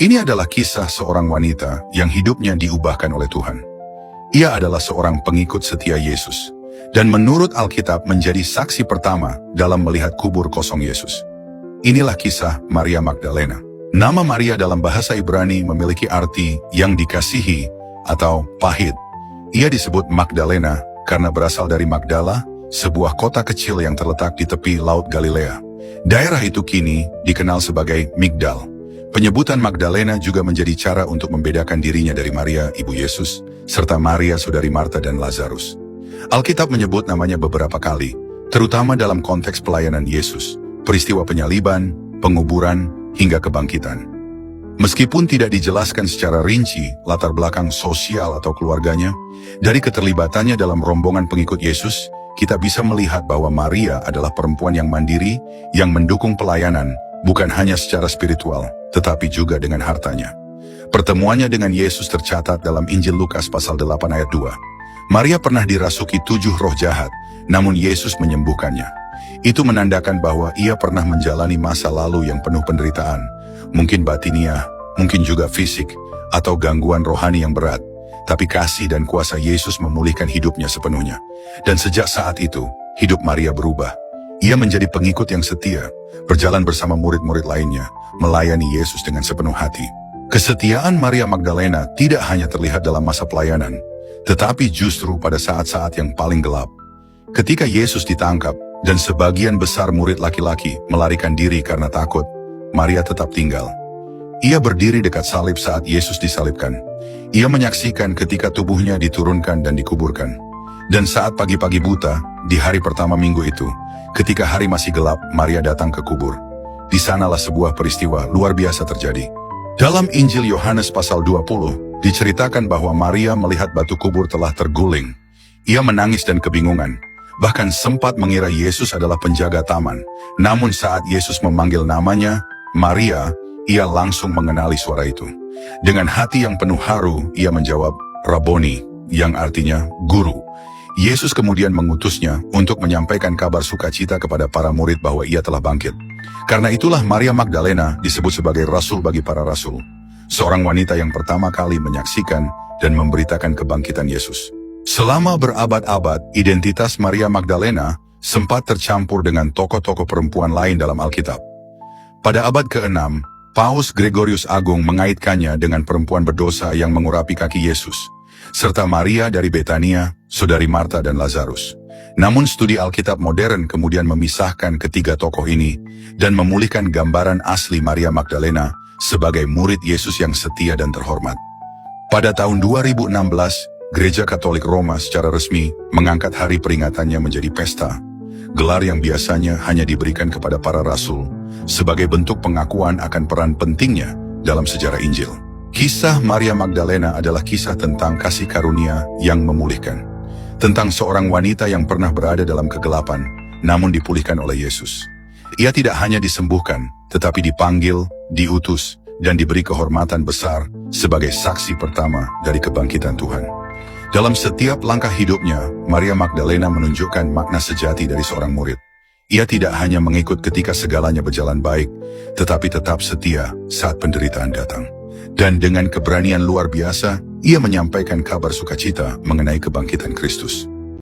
Ini adalah kisah seorang wanita yang hidupnya diubahkan oleh Tuhan. Ia adalah seorang pengikut setia Yesus, dan menurut Alkitab menjadi saksi pertama dalam melihat kubur kosong Yesus. Inilah kisah Maria Magdalena. Nama Maria dalam bahasa Ibrani memiliki arti yang dikasihi atau pahit. Ia disebut Magdalena karena berasal dari Magdala, sebuah kota kecil yang terletak di tepi Laut Galilea. Daerah itu kini dikenal sebagai Migdal. Penyebutan Magdalena juga menjadi cara untuk membedakan dirinya dari Maria, ibu Yesus, serta Maria, saudari Marta dan Lazarus. Alkitab menyebut namanya beberapa kali, terutama dalam konteks pelayanan Yesus, peristiwa penyaliban, penguburan, hingga kebangkitan. Meskipun tidak dijelaskan secara rinci latar belakang sosial atau keluarganya, dari keterlibatannya dalam rombongan pengikut Yesus, kita bisa melihat bahwa Maria adalah perempuan yang mandiri, yang mendukung pelayanan, bukan hanya secara spiritual, tetapi juga dengan hartanya. Pertemuannya dengan Yesus tercatat dalam Injil Lukas pasal 8 ayat 2. Maria pernah dirasuki 7 roh jahat, namun Yesus menyembuhkannya. Itu menandakan bahwa ia pernah menjalani masa lalu yang penuh penderitaan, mungkin batiniah, mungkin juga fisik, atau gangguan rohani yang berat. Tapi kasih dan kuasa Yesus memulihkan hidupnya sepenuhnya. Dan sejak saat itu, hidup Maria berubah. Ia menjadi pengikut yang setia, berjalan bersama murid-murid lainnya, melayani Yesus dengan sepenuh hati. Kesetiaan Maria Magdalena tidak hanya terlihat dalam masa pelayanan, tetapi justru pada saat-saat yang paling gelap. Ketika Yesus ditangkap, dan sebagian besar murid laki-laki melarikan diri karena takut, Maria tetap tinggal. Ia berdiri dekat salib saat Yesus disalibkan. Ia menyaksikan ketika tubuhnya diturunkan dan dikuburkan. Dan saat pagi-pagi buta, di hari pertama minggu itu, ketika hari masih gelap, Maria datang ke kubur. Di sanalah sebuah peristiwa luar biasa terjadi. Dalam Injil Yohanes pasal 20, diceritakan bahwa Maria melihat batu kubur telah terguling. Ia menangis dan kebingungan, bahkan sempat mengira Yesus adalah penjaga taman. Namun saat Yesus memanggil namanya, Maria, ia langsung mengenali suara itu. Dengan hati yang penuh haru, ia menjawab, Rabboni, yang artinya guru. Yesus kemudian mengutusnya untuk menyampaikan kabar sukacita kepada para murid bahwa ia telah bangkit. Karena itulah Maria Magdalena disebut sebagai rasul bagi para rasul. Seorang wanita yang pertama kali menyaksikan dan memberitakan kebangkitan Yesus. Selama berabad-abad, identitas Maria Magdalena sempat tercampur dengan tokoh-tokoh perempuan lain dalam Alkitab. Pada abad ke-6, Paus Gregorius Agung mengaitkannya dengan perempuan berdosa yang mengurapi kaki Yesus, serta Maria dari Betania, saudari Marta dan Lazarus. Namun studi Alkitab modern kemudian memisahkan ketiga tokoh ini dan memulihkan gambaran asli Maria Magdalena sebagai murid Yesus yang setia dan terhormat. Pada tahun 2016, Gereja Katolik Roma secara resmi mengangkat hari peringatannya menjadi pesta, gelar yang biasanya hanya diberikan kepada para rasul, sebagai bentuk pengakuan akan peran pentingnya dalam sejarah Injil. Kisah Maria Magdalena adalah kisah tentang kasih karunia yang memulihkan, tentang seorang wanita yang pernah berada dalam kegelapan, namun dipulihkan oleh Yesus. Ia tidak hanya disembuhkan, tetapi dipanggil, diutus, dan diberi kehormatan besar sebagai saksi pertama dari kebangkitan Tuhan. Dalam setiap langkah hidupnya, Maria Magdalena menunjukkan makna sejati dari seorang murid. Ia tidak hanya mengikut ketika segalanya berjalan baik, tetapi tetap setia saat penderitaan datang. Dan dengan keberanian luar biasa, ia menyampaikan kabar sukacita mengenai kebangkitan Kristus.